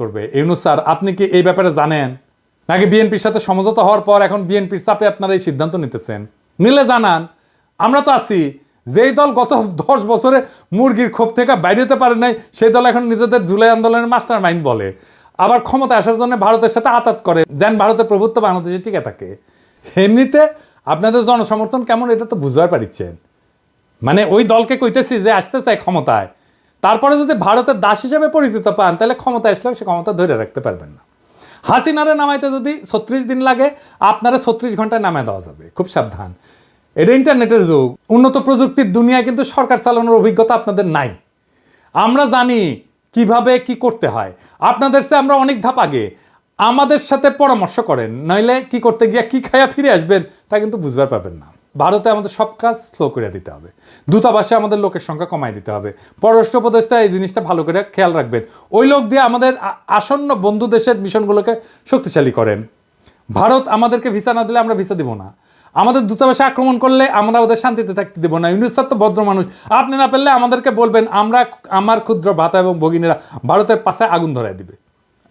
করবে। ইউনূস স্যার, আপনি কি এই ব্যাপারে জানেন, নাকি বিএনপির সাথে সমঝোতা হওয়ার পর এখন বিএনপির চাপে আপনারা এই সিদ্ধান্ত নিতেছেন? নিলে জানান, আমরা তো আছি। যেই দল গত 10 বছরে মুরগির ক্ষোভ থেকে বাইরে হতে পারে নাই, সেই দল এখন নিজেদের জুলাই আন্দোলনের মাস্টার মাইন্ড বলে, আবার ক্ষমতা আসার জন্য ভারতের সাথে আতাত করে, যেন ভারতের প্রভুত্ব বাংলাদেশে টিকে থাকে। এমনিতে আপনাদের জনসমর্থন কেমন এটা তো বুঝবার পারিচ্ছেন। মানে ওই দলকে কইতেছি যে আসতে চায় ক্ষমতায়, তারপরে যদি ভারতের দাস হিসেবে পরিচিত পান, তাহলে ক্ষমতা আসলেও সে ক্ষমতা ধরে রাখতে পারবেন না। হাসিনারে নামাইতে যদি 36 দিন লাগে, আপনারা 36 ঘন্টায় নামায় দেওয়া যাবে। খুব সাবধান, এটা ইন্টারনেটের যুগ, উন্নত প্রযুক্তির দুনিয়ায় কিন্তু সরকার চালানোর অভিজ্ঞতা আপনাদের নাই। আমরা জানি কিভাবে কি করতে হয়, আপনাদের চেয়ে আমরা অনেক ধাপ আগে। আমাদের সাথে পরামর্শ করেন, নইলে কি করতে গিয়া কি খাইয়া ফিরে আসবেন তা কিন্তু বুঝবার পারবেন না। ভারতে আমাদের সব কাজ স্লো করে দিতে হবে, দূতাবাসে আমাদের লোকের সংখ্যা কমাই দিতে হবে, পররাষ্ট্র উপদেষ্টা এই জিনিসটা ভালো করে খেয়াল রাখবেন। ওই লোক দিয়ে আমাদের আসন্ন বন্ধু দেশের মিশনগুলোকে শক্তিশালী করেন। ভারত আমাদেরকে ভিসা না দিলে আমরা ভিসা দিব না। আমাদের দূতাবাসে আক্রমণ করলে আমরা ওদের শান্তিতে থাকতে দেবো না। ইউনূস স্যার তো ভদ্র মানুষ, আপনি না পারলে আমাদেরকে বলবেন, আমার ক্ষুদ্র ভাতা এবং ভগিনীরা ভারতের পাশে আগুন ধরায় দিবে,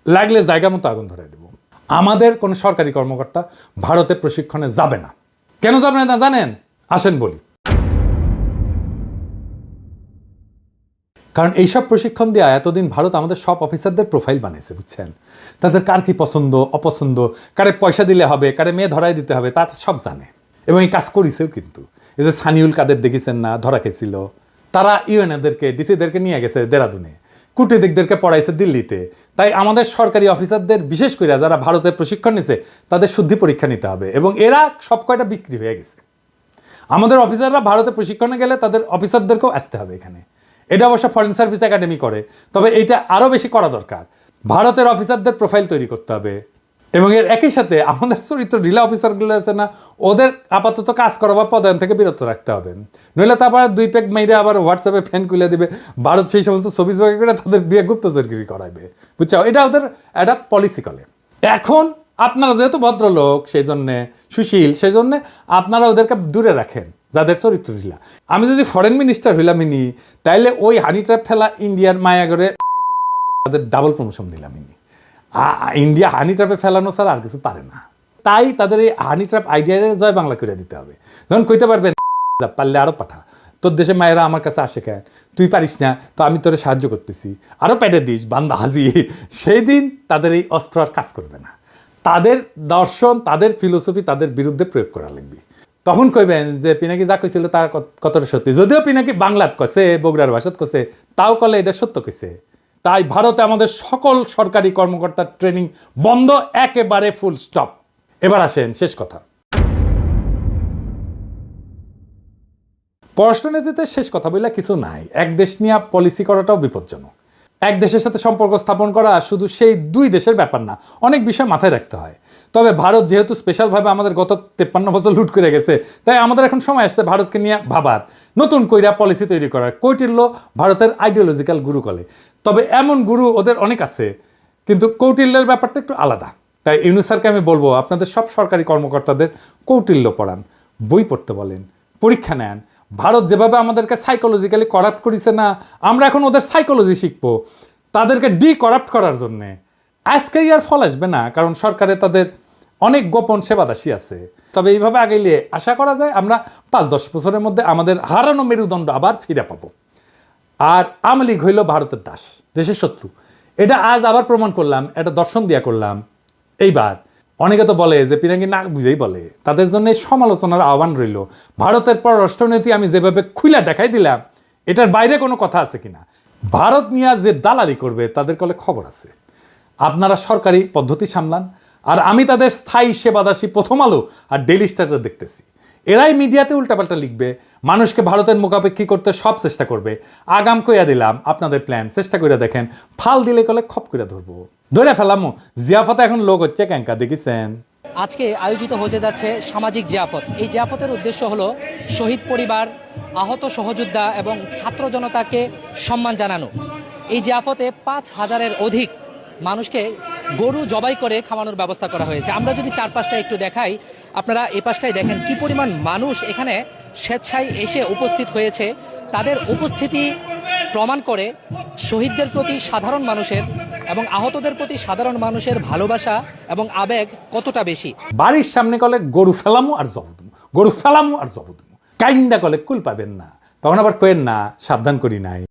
লাগলে জায়গা মতো আগুন ধরায় দেব। আমাদের কোনো সরকারি কর্মকর্তা ভারতে প্রশিক্ষণে যাবে না। কেন যাবে না জানেন? আসেন বলি। কারণ এইসব প্রশিক্ষণ দেওয়া এতদিন ভারত আমাদের সব অফিসারদের প্রোফাইল বানিয়েছে, বুঝছেন? তাদের কার কি পছন্দ অপছন্দ, কারে পয়সা দিলে হবে, কারে মেয়ে ধরাই দিতে হবে, তা সব জানে এবং এই কাজ করেছেও। কিন্তু এই যে সানিউল কাদের দেখেছেন না, ধরা খেয়েছিল, তারা ইউএনএদেরকে ডিসিদেরকে নিয়ে গেছে দেরাদুনে, কূটনীতিকদেরকে পড়াইছে দিল্লিতে। তাই আমাদের সরকারি অফিসারদের বিশেষ করে যারা ভারতের প্রশিক্ষণ নিছে, তাদের শুদ্ধি পরীক্ষা নিতে হবে এবং এরা সব কয়টা বিক্রি হয়ে গেছে। আমাদের অফিসাররা ভারতে প্রশিক্ষণে গেলে তাদের অফিসারদেরকেও আসতে হবে এখানে। এটা অবশ্য ফরেন সার্ভিস একাডেমি করে, তবে এইটা আরও বেশি করা দরকার। ভারতের অফিসারদের প্রোফাইল তৈরি করতে হবে এবং এর একই সাথে আমাদের চরিত্র ঢিলা অফিসারগুলো আছে না, ওদের আপাতত কাজ করা বা পদায়ন থেকে বিরত রাখতে হবে। নইলে তারপর 2 পেক মেরে আবার হোয়াটসঅ্যাপে ফ্যান খুলে দিবে, ভারত সেই সমস্ত ছবি জোগাড় করে তাদের দিয়ে গুপ্তচরগিরি করাইবে, বুঝছো? এটা ওদের একটা পলিসি করে। এখন আপনারা যেহেতু ভদ্রলোক, সেই জন্যে সুশীল, সেই জন্যে আপনারা ওদেরকে দূরে রাখেন যাদের চরিত্র ঢিলা। আমি যদি ফরেন মিনিস্টার হইলামিনি, তাইলে ওই হানি ট্র্যাপ ফেলা ইন্ডিয়ার মায়াগরে তাদের ডাবল প্রমোশন দিলামিনি। ইন্ডিয়া হানি ট্র্যাপে ফেলানো ছাড়া আর কিছু পারে না। তাই তাদের এই হানি ট্র্যাপ আইডিয়া জয় বাংলা করে দিতে হবে। যখন কইতে পারবেন পারলে আরো পাঠা, তোর দেশে মায়েরা আমার কাছে আসে কেন, তুই পারিস না তো আমি তোরে সাহায্য করতেছি, আরো পেটে দিস বান্দা হাজি, সেই দিন তাদের এই অস্ত্র আর কাজ করবে না। তাদের দর্শন, তাদের ফিলোসফি তাদের বিরুদ্ধে প্রয়োগ করা লাগবে। তখন কইবেন যে পিনাকি যা কইছিল তার কতটা সত্যি, যদিও পিনাকি বাংলাত কছে, বগুড়ার ভাষাত কছে, তাও কলে এটা সত্য কইছে। তাই ভারতে আমাদের সকল সরকারি কর্মকর্তার ট্রেনিং বন্ধ, একেবারে ফুল স্টপ। এবার আসেন শেষ কথা। পররাষ্ট্রনীতিতে শেষ কথা বললে কিছু নাই। এক দেশ নিয়ে পলিসি করাটাও বিপজ্জনক। এক দেশের সাথে সম্পর্ক স্থাপন করা শুধু সেই 2 দেশের ব্যাপার না, অনেক বিষয় মাথায় রাখতে হয়। তবে ভারত যেহেতু স্পেশালভাবে আমাদের গত 53 বছর লুট করে গেছে, তাই আমাদের এখন সময় আসছে ভারতকে নিয়ে ভাবার, নতুন কইরা পলিসি তৈরি করার। কৌটিল্য ভারতের আইডিওলজিক্যাল গুরু কলে, তবে এমন গুরু ওদের অনেক আছে, কিন্তু কৌটিল্যের ব্যাপারটা একটু আলাদা। তাই ইউনূস স্যারকে আমি বলবো, আপনাদের সব সরকারি কর্মকর্তাদের কৌটিল্য পড়ান, বই পড়তে বলেন, পরীক্ষা নেন। ভারত যেভাবে আমাদেরকে সাইকোলজিক্যালি করাপ্ট করেছে না, আমরা এখন ওদের সাইকোলজি শিখবো তাদেরকে করাপ্ট করার জন্যে। আজকেই আর ফল আসবে না, কারণ সরকারে তাদের অনেক গোপন সেবাদাসী আছে। তবে এইভাবে আগাইলে আশা করা যায় আমরা 5-10 বছরের মধ্যে আমাদের হারানো মেরুদণ্ড আবার ফিরে পাবো। আর আওয়ামী লীগ হইল ভারতের দাস, দেশের শত্রু। এটা আজ আবার প্রমাণ করলাম, এটা দর্শন দিয়া করলাম। এইবার অনেকে তো বলে যে পিনাকি না বুঝেই বলে, তাদের জন্য সমালোচনার আহ্বান রইল। ভারতের পররাষ্ট্রনীতি আমি যেভাবে খুইলা দেখাই দিলাম, এটার বাইরে কোনো কথা আছে কিনা, ভারত নিয়ে যে দালালি করবে তাদের কলে খবর আছে। আপনারা সরকারি পদ্ধতি সামলান, আর আমি তাদের স্থায়ী সেবাদাসী প্রথম আলো আর ডেইলি স্টার দেখতেছি। এরাই মিডিয়াতে উল্টাপাল্টা লিখবে, মানুষকে ভারতের মুখাপেক্ষী করতে সব চেষ্টা করবে। আগাম কইয়া দিলাম আপনাদের প্ল্যান চেষ্টা করে দেখেন, ফাল দিলে কলে খপ করে ধরবো, ধরে ফেলামো। জিয়াফতে এখন লোক হচ্ছে ক্যাঙ্কা, দেখেছেন? আজকে আয়োজিত হতে যাচ্ছে সামাজিক জিয়াফত। এই জিয়াফতের উদ্দেশ্য হলো শহীদ পরিবার, আহত সহযোদ্ধা এবং ছাত্র জনতাকে সম্মান জানানো। এই জিয়াফতে 5000-এর অধিক মানুষকে গরু জবাই করে খাওয়ানোর ব্যবস্থা করা হয়েছে। আমরা যদি চারপাশটা একটু দেখাই, আপনারা এই পাশটাই দেখেন কি পরিমাণ মানুষ এখানে স্বেচ্ছায় এসে উপস্থিত হয়েছে। তাদের উপস্থিতি প্রমাণ করে শহীদদের প্রতি সাধারণ মানুষের এবং আহতদের প্রতি সাধারণ মানুষের ভালোবাসা এবং আবেগ কতটা বেশি। বাড়ির সামনে কলে গরু ফেলামু আর জবদমু, গরু ফেলামু আর জবদমু, কাইন্দা কলে কুল পাবেন না, তখন আবার কোয়েন না সাবধান করি নাই।